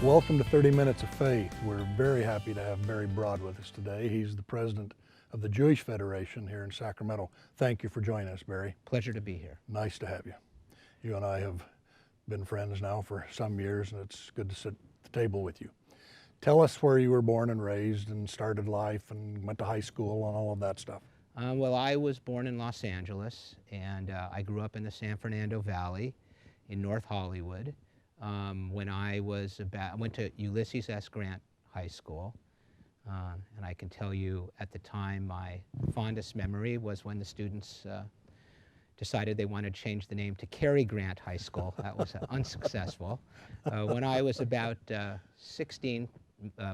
Welcome to 30 Minutes of Faith. We're very happy to have Barry Broad with us today. He's the president of the Jewish Federation here in Sacramento. Thank you for joining us, Barry. Pleasure to be here. Nice to have you. You and I have been friends now for some years, and it's good to sit at the table with you. Tell us where you were born and raised and started life and went to high school and all of that stuff. Well, I was born in Los Angeles, and I grew up in the San Fernando Valley in North Hollywood. When I went to Ulysses S. Grant High School, and I can tell you at the time my fondest memory was when the students decided they wanted to change the name to Cary Grant High School. That was unsuccessful. When I was about 16,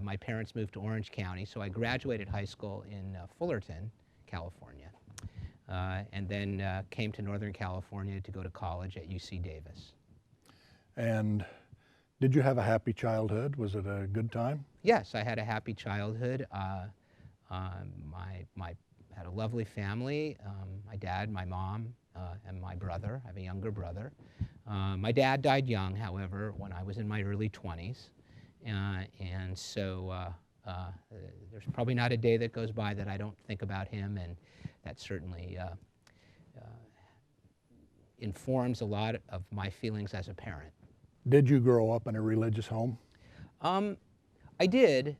my parents moved to Orange County, so I graduated high school in Fullerton, California, and then came to Northern California to go to college at UC Davis. And did you have a happy childhood? Was it a good time? Yes, I had a happy childhood. My had a lovely family. My dad, my mom, and my brother. I have a younger brother. My dad died young, however, when I was in my early 20s. And so there's probably not a day that goes by that I don't think about him, and that certainly informs a lot of my feelings as a parent. Did you grow up in a religious home? I did.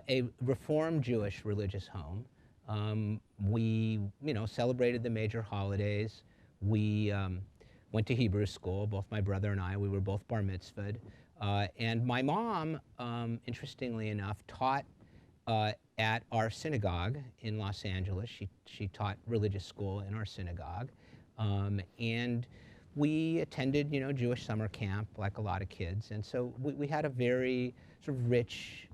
A Reformed Jewish religious home. We, celebrated the major holidays. We went to Hebrew school, both my brother and I. We were both bar mitzvahed. And my mom, interestingly enough, taught at our synagogue in Los Angeles. She taught religious school in our synagogue. And we attended, Jewish summer camp like a lot of kids. And so we had a very sort of rich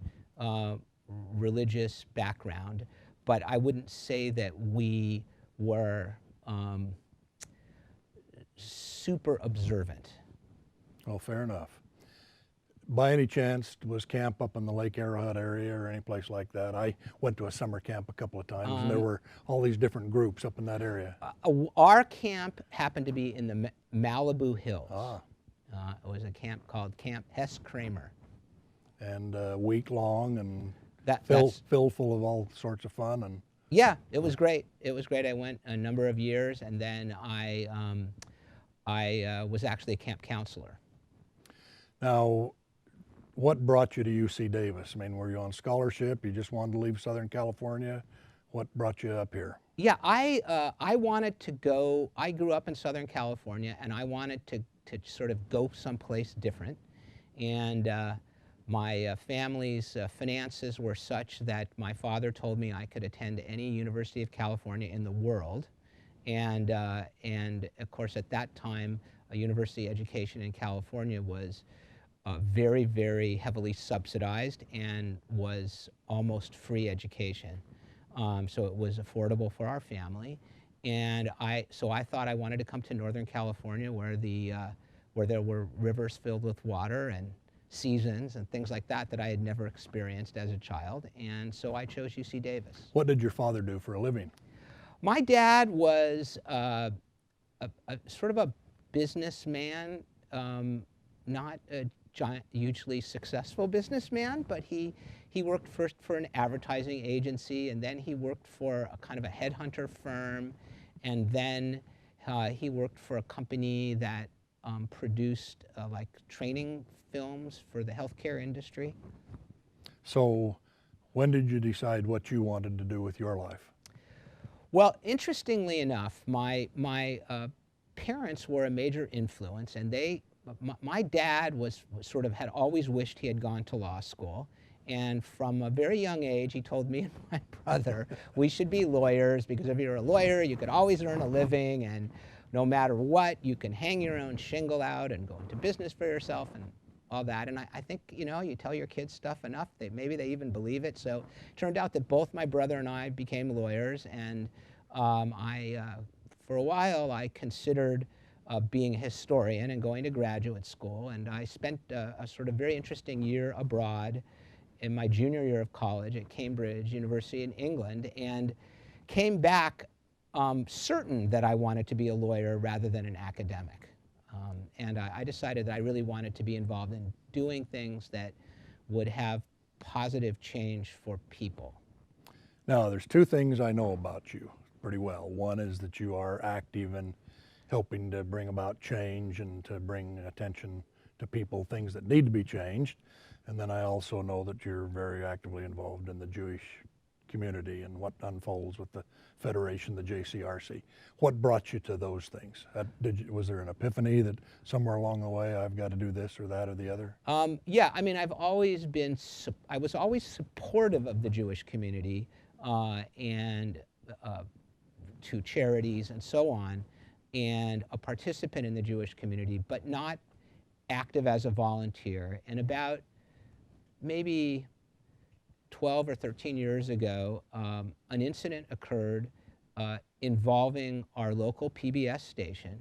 religious background, but I wouldn't say that we were super observant. Oh, fair enough. By any chance, was camp up in the Lake Arrowhead area or any place like that? I went to a summer camp a couple of times, and there were all these different groups up in that area. Our camp happened to be in the Malibu Hills. It was a camp called Camp Hess Kramer. And week long and filled full of all sorts of fun. And yeah, it was great. It was great. I went a number of years, and then I was actually a camp counselor. Now, what brought you to UC Davis? I mean, were you on scholarship? You just wanted to leave Southern California? What brought you up here? Yeah, I wanted to go. I grew up in Southern California, and I wanted to sort of go someplace different. And my family's finances were such that my father told me I could attend any University of California in the world. And of course, at that time, a university education in California was very, very heavily subsidized and was almost free education. So it was affordable for our family. And so I thought I wanted to come to Northern California where there were rivers filled with water and seasons and things like that that I had never experienced as a child. And so I chose UC Davis. What did your father do for a living? My dad was a sort of a businessman, not a hugely successful businessman, but he worked first for an advertising agency, and then he worked for a kind of a headhunter firm, and then he worked for a company that produced like training films for the healthcare industry. So when did you decide what you wanted to do with your life? Well, interestingly enough, my parents were a major influence, and my dad had always wished he had gone to law school. And from a very young age, he told me and my brother, we should be lawyers, because if you're a lawyer, you could always earn a living, and no matter what, you can hang your own shingle out and go into business for yourself and all that. And I think, you tell your kids stuff enough, maybe they even believe it. So it turned out that both my brother and I became lawyers, and for a while, I considered being a historian and going to graduate school, and I spent a sort of very interesting year abroad in my junior year of college at Cambridge University in England, and came back certain that I wanted to be a lawyer rather than an academic. and I decided that I really wanted to be involved in doing things that would have positive change for people. Now, there's two things I know about you pretty well. One is that you are active in helping to bring about change and to bring attention to people, things that need to be changed. And then I also know that you're very actively involved in the Jewish community and what unfolds with the Federation, the JCRC. What brought you to those things? Was there an epiphany that somewhere along the way I've got to do this or that or the other? Yeah, I mean, I was always supportive of the Jewish community and to charities and so on, and a participant in the Jewish community, but not active as a volunteer. And about maybe 12 or 13 years ago, an incident occurred involving our local PBS station,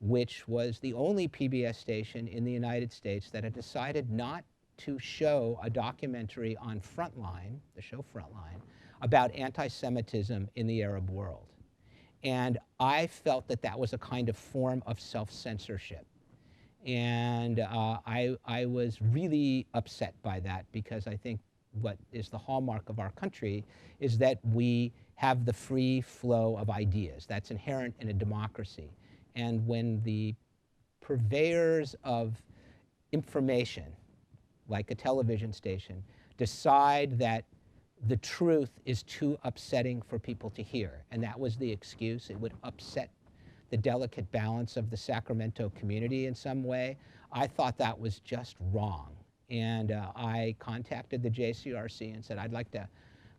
which was the only PBS station in the United States that had decided not to show a documentary on Frontline, the show Frontline, about anti-Semitism in the Arab world. And I felt that that was a kind of form of self-censorship. And I was really upset by that, because I think what is the hallmark of our country is that we have the free flow of ideas. That's inherent in a democracy. And when the purveyors of information, like a television station, decide that the truth is too upsetting for people to hear, and that was the excuse, it would upset the delicate balance of the Sacramento community in some way, I thought that was just wrong. And I contacted the JCRC and said, I'd like to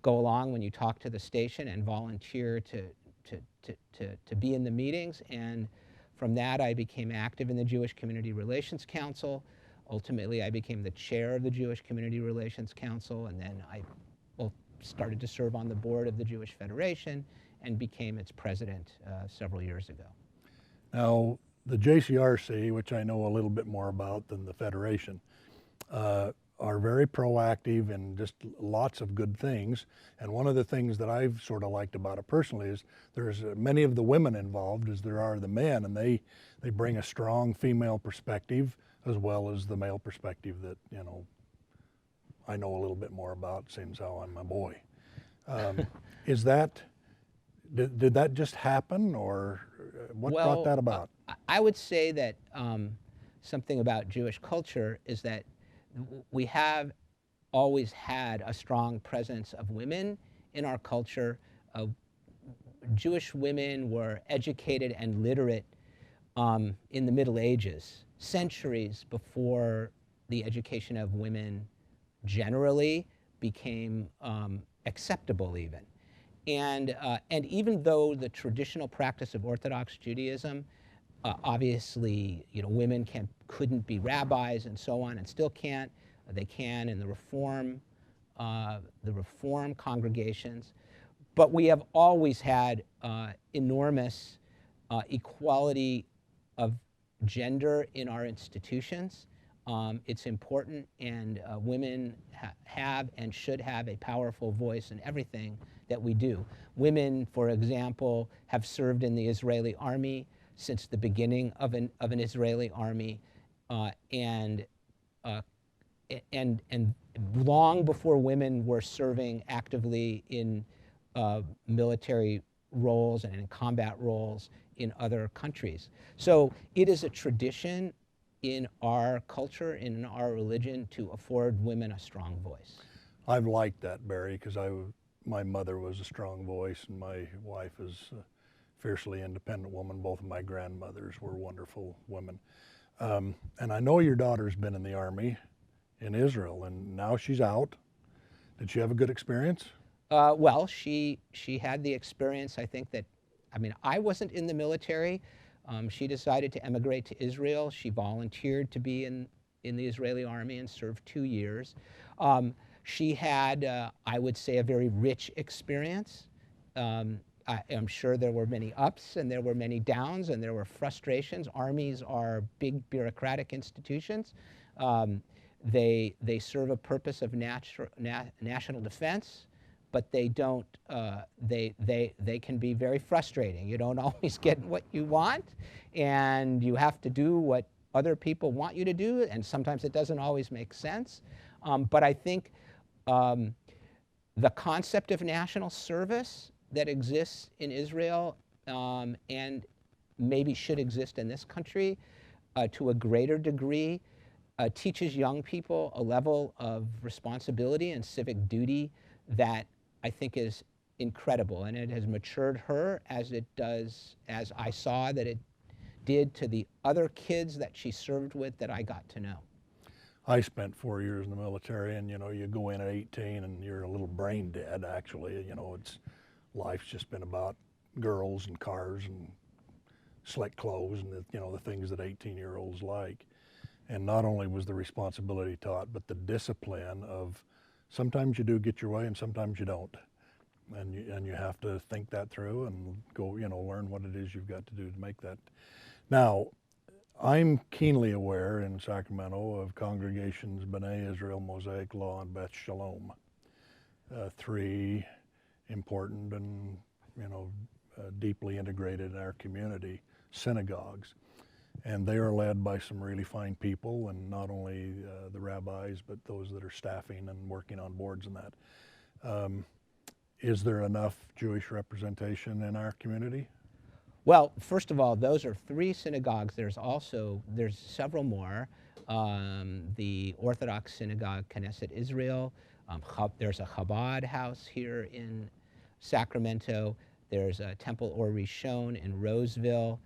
go along when you talk to the station and volunteer to be in the meetings. And from that, I became active in the Jewish Community Relations Council. Ultimately, I became the chair of the Jewish Community Relations Council, and then I started to serve on the board of the Jewish Federation and became its president several years ago. Now, the JCRC, which I know a little bit more about than the Federation, are very proactive in just lots of good things. And one of the things that I've sort of liked about it personally is there's many of the women involved as there are the men, and they bring a strong female perspective as well as the male perspective that, you know, I know a little bit more about, seems how I'm a boy. Is that, did that just happen, or what brought that about? I would say that something about Jewish culture is that we have always had a strong presence of women in our culture. Jewish women were educated and literate in the Middle Ages, centuries before the education of women generally became acceptable even. And even though the traditional practice of Orthodox Judaism, obviously, you know, women couldn't be rabbis and so on, and still can't. They can in the Reform congregations. But we have always had enormous equality of gender in our institutions. It's important, and women have and should have a powerful voice in everything that we do. Women, for example, have served in the Israeli army since the beginning of an Israeli army, and long before women were serving actively in military roles and in combat roles in other countries. So it is a tradition in our culture, in our religion, to afford women a strong voice. I've liked that, Barry, because my mother was a strong voice, and my wife is a fiercely independent woman. Both of my grandmothers were wonderful women. And I know your daughter's been in the Army in Israel, and now she's out. Did she have a good experience? Well, she had the experience, I think that, I mean, I wasn't in the military. She decided to emigrate to Israel. She volunteered to be in the Israeli army and served 2 years. She had, I would say, a very rich experience. I am sure there were many ups and there were many downs and there were frustrations. Armies are big bureaucratic institutions. They serve a purpose of national defense, but they don't, they can be very frustrating. You don't always get what you want, and you have to do what other people want you to do, and sometimes it doesn't always make sense. But I think the concept of national service that exists in Israel and maybe should exist in this country to a greater degree teaches young people a level of responsibility and civic duty that I think is incredible, and it has matured her as I saw that it did to the other kids that she served with that I got to know. I spent 4 years in the military, and you know, you go in at 18 and you're a little brain dead. Actually, you know, life's just been about girls and cars and slick clothes and the things that 18-year-olds like. And not only was the responsibility taught, but the discipline of sometimes you do get your way and sometimes you don't, and you have to think that through and go, learn what it is you've got to do to make that. Now, I'm keenly aware in Sacramento of congregations B'nai Israel, Mosaic Law, and Beth Shalom, three important and deeply integrated in our community synagogues, and they are led by some really fine people, and not only the rabbis but those that are staffing and working on boards and that. Is there enough Jewish representation in our community? Well, first of all, those are three synagogues. There's several more. The Orthodox Synagogue Knesset Israel. There's a Chabad house here in Sacramento. There's a Temple Or Rishon in Roseville.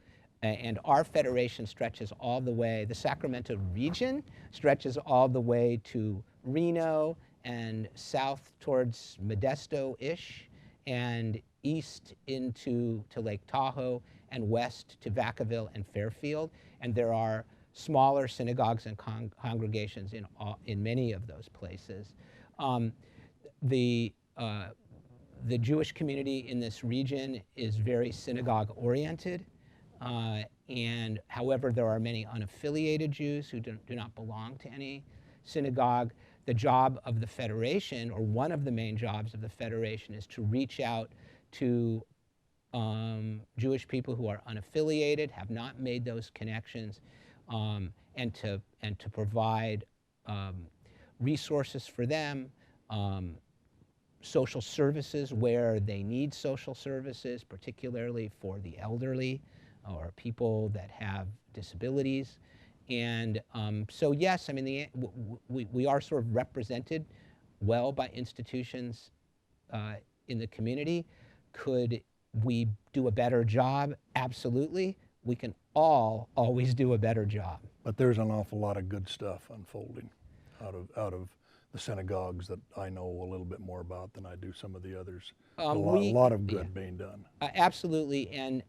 And our federation stretches all the way, the Sacramento region stretches all the way to Reno and south towards Modesto-ish, and east into Lake Tahoe, and west to Vacaville and Fairfield. And there are smaller synagogues and congregations in many of those places. The Jewish community in this region is very synagogue oriented. And however, there are many unaffiliated Jews who do not belong to any synagogue. The job of the Federation, or one of the main jobs of the Federation, is to reach out to Jewish people who are unaffiliated, have not made those connections, and to provide resources for them, social services where they need social services, particularly for the elderly or people that have disabilities. And so yes, I mean, we are sort of represented well by institutions in the community. Could we do a better job? Absolutely. We can all always do a better job. But there's an awful lot of good stuff unfolding out of the synagogues that I know a little bit more about than I do some of the others. A lot of good being done. Absolutely, and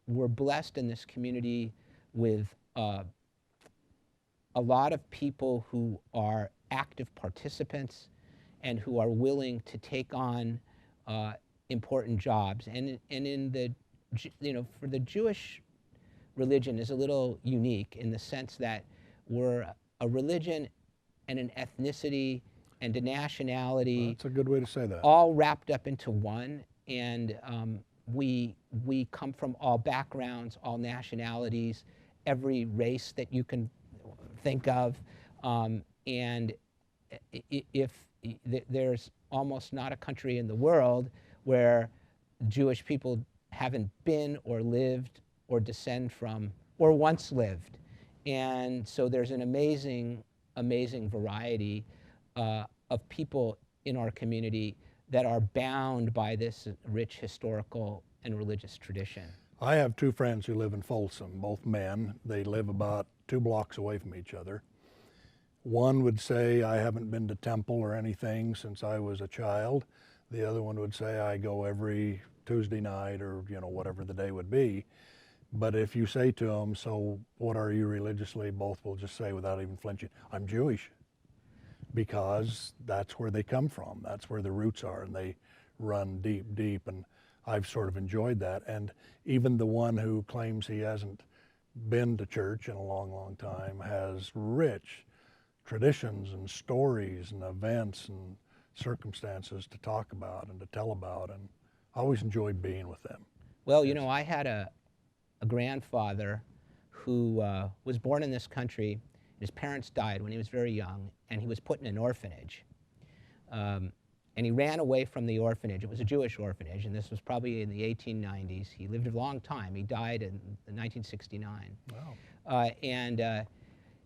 we're blessed in this community with a lot of people who are active participants and who are willing to take on important jobs. And in the, for the Jewish religion is a little unique in the sense that we're a religion and an ethnicity and a nationality. That's a good way to say that. All wrapped up into one, and we come from all backgrounds, all nationalities, every race that you can think of, and there's almost not a country in the world where Jewish people haven't been or lived or descend from or once lived. And so there's an amazing variety of people in our community that are bound by this rich historical and religious tradition. I have two friends who live in Folsom, both men. They live about 2 blocks away from each other. One would say, I haven't been to temple or anything since I was a child. The other one would say, I go every Tuesday night, or whatever the day would be. But if you say to them, so what are you religiously? Both will just say without even flinching, I'm Jewish. Because that's where they come from. That's where the roots are, and they run deep, deep. And I've sort of enjoyed that. And even the one who claims he hasn't been to church in a long, long time has rich traditions and stories and events and circumstances to talk about and to tell about. And I always enjoyed being with them. Well, I had a grandfather who was born in this country. His parents died when he was very young, and he was put in an orphanage. And he ran away from the orphanage. It was a Jewish orphanage, and this was probably in the 1890s. He lived a long time. He died in 1969. Wow.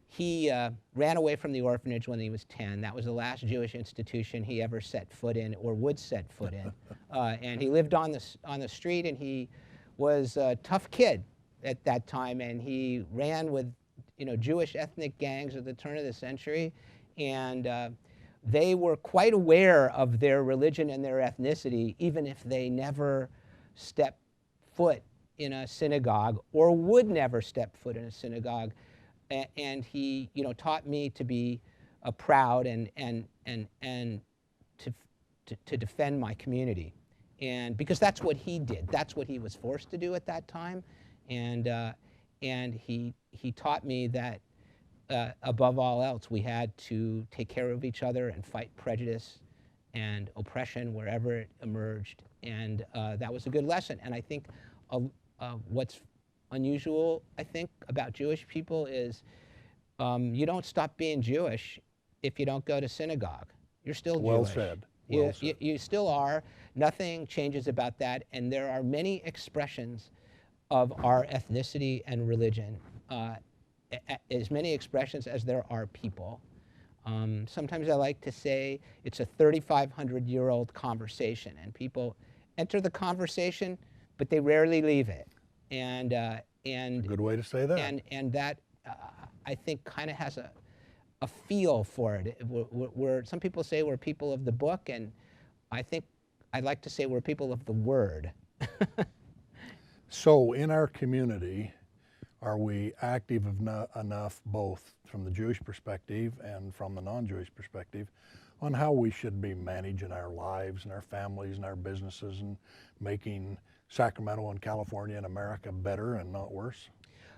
He ran away from the orphanage when he was 10. That was the last Jewish institution he ever set foot in or would set foot in. And he lived on the street, and he was a tough kid at that time, and he ran with Jewish ethnic gangs at the turn of the century, and they were quite aware of their religion and their ethnicity, even if they never stepped foot in a synagogue or would never step foot in a synagogue. And he, taught me to be proud and to defend my community, and because that's what he did. That's what he was forced to do at that time, and he taught me that. Above all else, we had to take care of each other and fight prejudice and oppression wherever it emerged. And that was a good lesson. And I think what's unusual, I think, about Jewish people is you don't stop being Jewish if you don't go to synagogue. You're still Jewish. Well said. Well said. You still are. Nothing changes about that. And there are many expressions of our ethnicity and religion. As many expressions as there are people. Sometimes I like to say it's a 3,500-year-old conversation, and people enter the conversation, but they rarely leave it. And A good way to say that. And that I think kind of has a feel for it. Some people say we're people of the book, and I think I'd like to say we're people of the word. So in our community, are we active enough, both from the Jewish perspective and from the non-Jewish perspective, on how we should be managing our lives and our families and our businesses and making Sacramento and California and America better and not worse?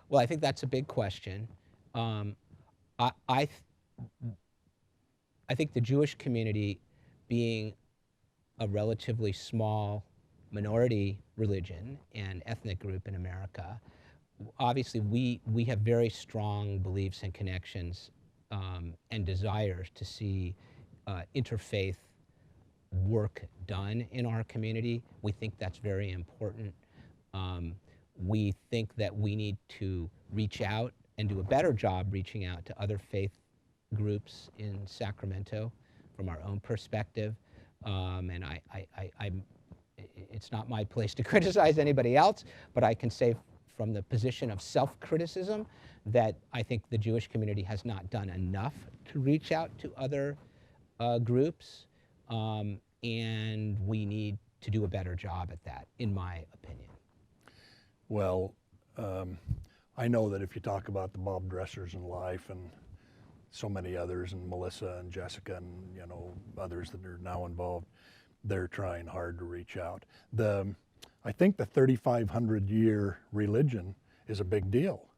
Well, I think that's a big question. I think the Jewish community, being a relatively small minority religion and ethnic group in America, obviously we have very strong beliefs and connections and desires to see interfaith work done in our community. We think that's very important. We think that we need to reach out and do a better job reaching out to other faith groups in Sacramento from our own perspective. And it's not my place to criticize anybody else, but I can say from the position of self-criticism that I think the Jewish community has not done enough to reach out to other groups, and we need to do a better job at that, in my opinion. Well, I know that if you talk about the Bob Dressers in life and so many others, and Melissa and Jessica and others that are now involved, they're trying hard to reach out. I think the 3,500-year religion is a big deal.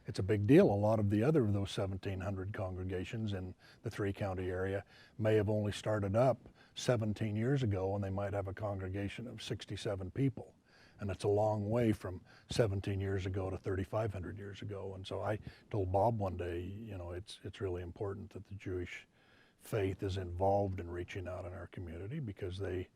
It's a big deal. A lot of those 1,700 congregations in the three-county area may have only started up 17 years ago, and they might have a congregation of 67 people. And it's a long way from 17 years ago to 3,500 years ago. And so I told Bob one day, it's really important that the Jewish faith is involved in reaching out in our community, because they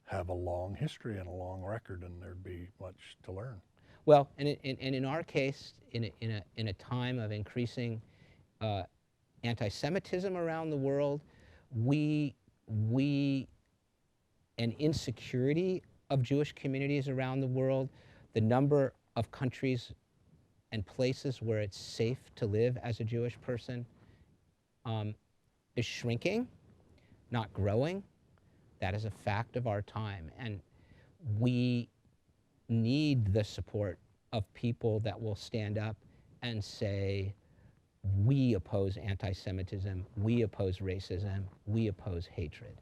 have a long history and a long record, and there'd be much to learn. Well, and in our case, in a time of increasing anti-Semitism around the world, and insecurity of Jewish communities around the world, the number of countries and places where it's safe to live as a Jewish person is shrinking, not growing. That is a fact of our time, and we need the support of people that will stand up and say, we oppose anti-Semitism, we oppose racism, we oppose hatred.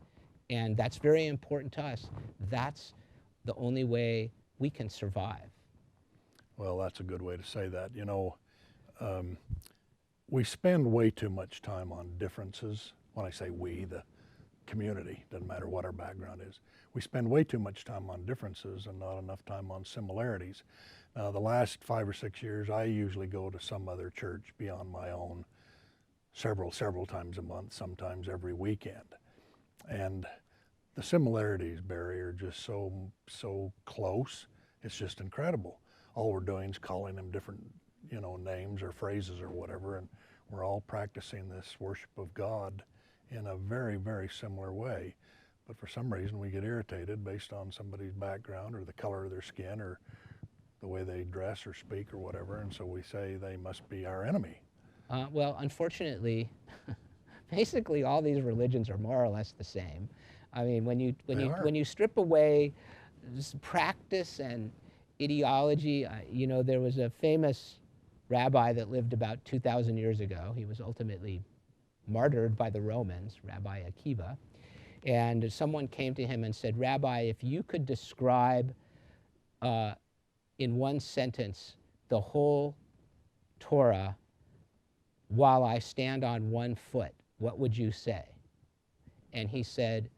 And that's very important to us. That's the only way we can survive. Well, that's a good way to say that. We spend way too much time on differences. When I say we, the community, doesn't matter what our background is. We spend way too much time on differences and not enough time on similarities. Now, the last 5 or 6 years, I usually go to some other church beyond my own several times a month, sometimes every weekend. And the similarities, Barry, are just so close. It's just incredible. All we're doing is calling them different, names or phrases or whatever, and we're all practicing this worship of God in a very, very similar way. But for some reason, we get irritated based on somebody's background or the color of their skin or the way they dress or speak or whatever, and so we say they must be our enemy. Well, unfortunately, basically all these religions are more or less the same. I mean, when you strip away practice and ideology, there was a famous rabbi that lived about 2,000 years ago. He was ultimately martyred by the Romans, Rabbi Akiva. And someone came to him and said, "Rabbi, if you could describe in one sentence the whole Torah while I stand on one foot, what would you say?" And he said,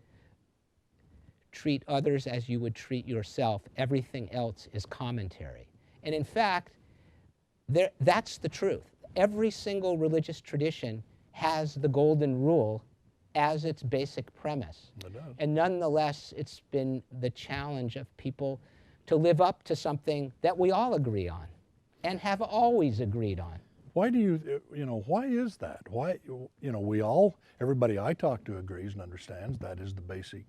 "Treat others as you would treat yourself. Everything else is commentary." And in fact, that's the truth. Every single religious tradition has the golden rule as its basic premise. It does. And nonetheless, it's been the challenge of people to live up to something that we all agree on and have always agreed on. Why do why is that? Why, everybody I talk to agrees and understands that is the basic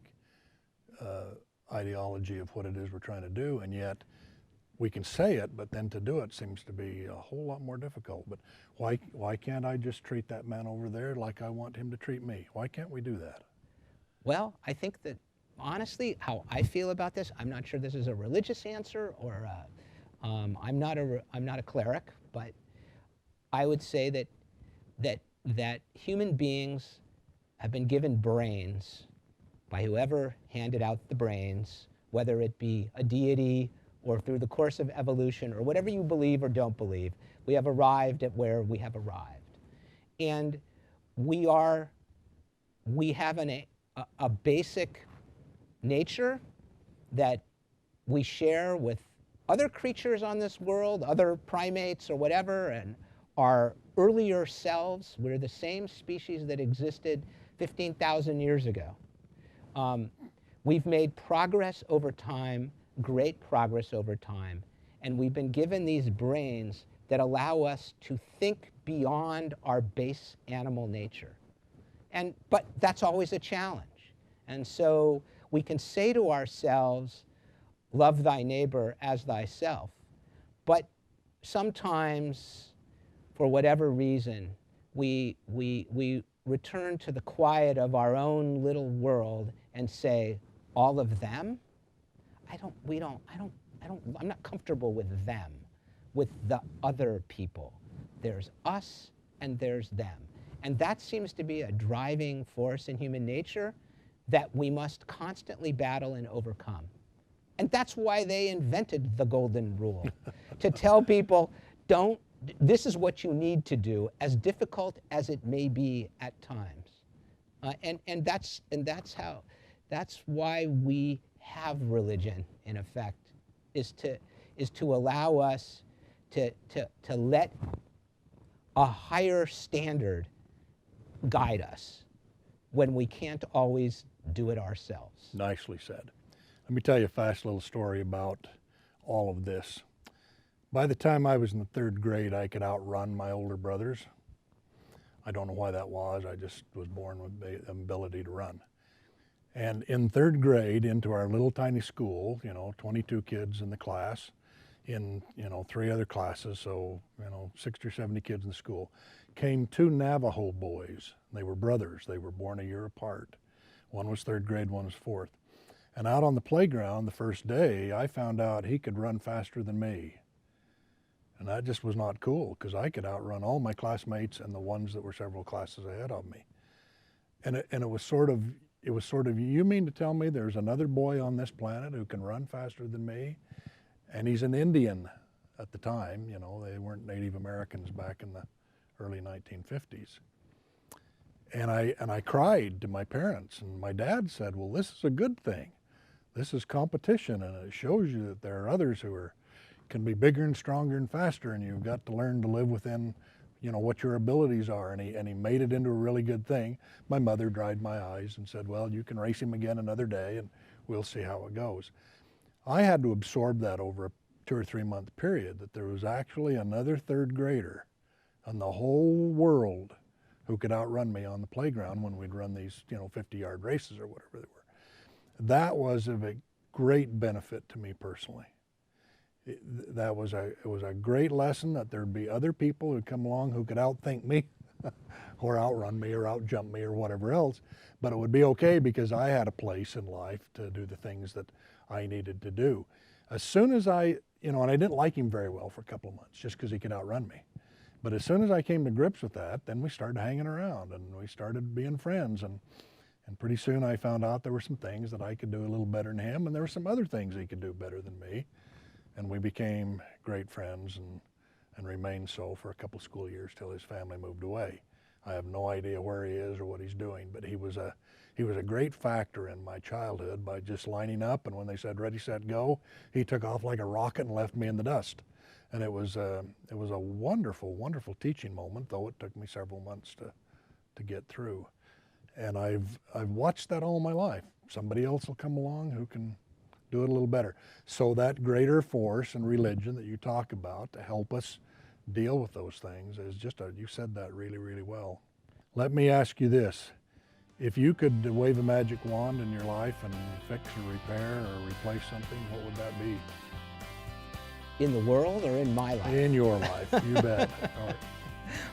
ideology of what it is we're trying to do, and yet we can say it, but then to do it seems to be a whole lot more difficult. But why can't I just treat that man over there like I want him to treat me? Why can't we do that? Well, I think that honestly, how I feel about this, I'm not sure this is a religious answer or I'm not a cleric, but I would say that human beings have been given brains by whoever handed out the brains, whether it be a deity or through the course of evolution or whatever you believe or don't believe. We have arrived at where we have arrived. And we have a basic nature that we share with other creatures on this world, other primates or whatever, and our earlier selves. We're the same species that existed 15,000 years ago. We've made progress over time, great progress over time, and we've been given these brains that allow us to think beyond our base animal nature. But that's always a challenge. And so we can say to ourselves, love thy neighbor as thyself, but sometimes, for whatever reason, we return to the quiet of our own little world and say, all of them? I'm not comfortable with them, with the other people. There's us and there's them. And that seems to be a driving force in human nature that we must constantly battle and overcome. And that's why they invented the golden rule, to tell people, this is what you need to do, as difficult as it may be at times. That's why we have religion, in effect, is to allow us to let a higher standard guide us when we can't always do it ourselves. Nicely said. Let me tell you a fast little story about all of this. By the time I was in the 3rd grade, I could outrun my older brothers. I don't know why that was. I just was born with the ability to run. And in 3rd grade, into our little tiny school, 22 kids in the class, in 3 other classes, so 60 or 70 kids in the school, came 2 Navajo boys. They were brothers. They were born a year apart. One was 3rd grade, one was 4th. And out on the playground the first day, I found out he could run faster than me. And that just was not cool, because I could outrun all my classmates and the ones that were several classes ahead of me. And it was sort of, you mean to tell me there's another boy on this planet who can run faster than me? And he's an Indian at the time, they weren't Native Americans back in the early 1950s. And I cried to my parents, and my dad said, well, this is a good thing. This is competition, and it shows you that there are others who can be bigger and stronger and faster, and you've got to learn to live within, you know, what your abilities are. And he made it into a really good thing. My mother dried my eyes and said, well, you can race him again another day, and we'll see how it goes. I had to absorb that over a 2 or 3 month period, that there was actually another third grader in the whole world who could outrun me on the playground when we'd run these, you know, 50-yard races or whatever they were. That was of a great benefit to me personally. It was a great lesson that there'd be other people who'd come along who could outthink me or outrun me or outjump me or whatever else, but it would be okay because I had a place in life to do the things that I needed to do. As soon as you know, and I didn't like him very well for a couple of months just because he could outrun me. But as soon as I came to grips with that, then we started hanging around and we started being friends. And pretty soon I found out there were some things that I could do a little better than him, and there were some other things he could do better than me. And we became great friends and remained so for a couple school years till his family moved away. I have no idea where he is or what he's doing, but he was a great factor in my childhood by just lining up, and when they said ready, set, go, he took off like a rocket and left me in the dust. And it was a wonderful, wonderful teaching moment, though it took me several months to get through. And I've watched that all my life. Somebody else will come along who can do it a little better. So that greater force and religion that you talk about to help us deal with those things is just you said that really, really well. Let me ask you this. If you could wave a magic wand in your life and fix or repair or replace something, what would that be? In the world or in my life? In your life, you bet.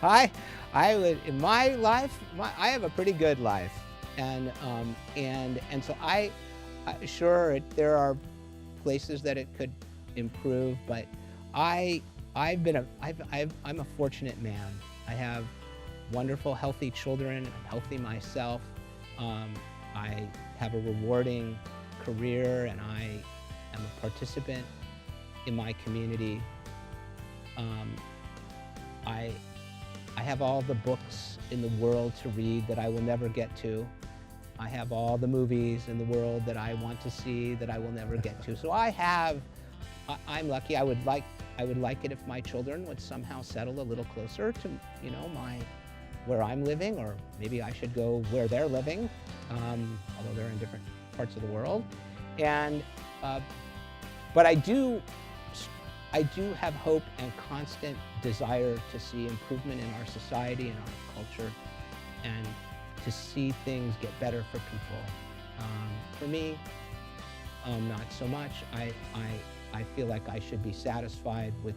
All right. I would, in my life, I have a pretty good life, and so sure there are places that it could improve, but I'm a fortunate man. I have wonderful, healthy children. I'm healthy myself. I have a rewarding career, and I am a participant in my community. I have all the books in the world to read that I will never get to. I have all the movies in the world that I want to see that I will never get to. So I'm lucky. I would like it if my children would somehow settle a little closer to, you know, where I'm living, or maybe I should go where they're living, although they're in different parts of the world. And but I do have hope and constant desire to see improvement in our society and our culture, and to see things get better for people. For me, not so much. I feel like I should be satisfied with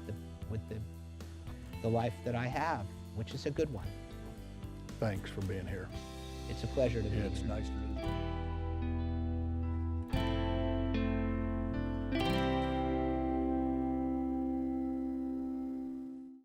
the life that I have, which is a good one. Thanks for being here. It's a pleasure to be here. It's nice to meet you.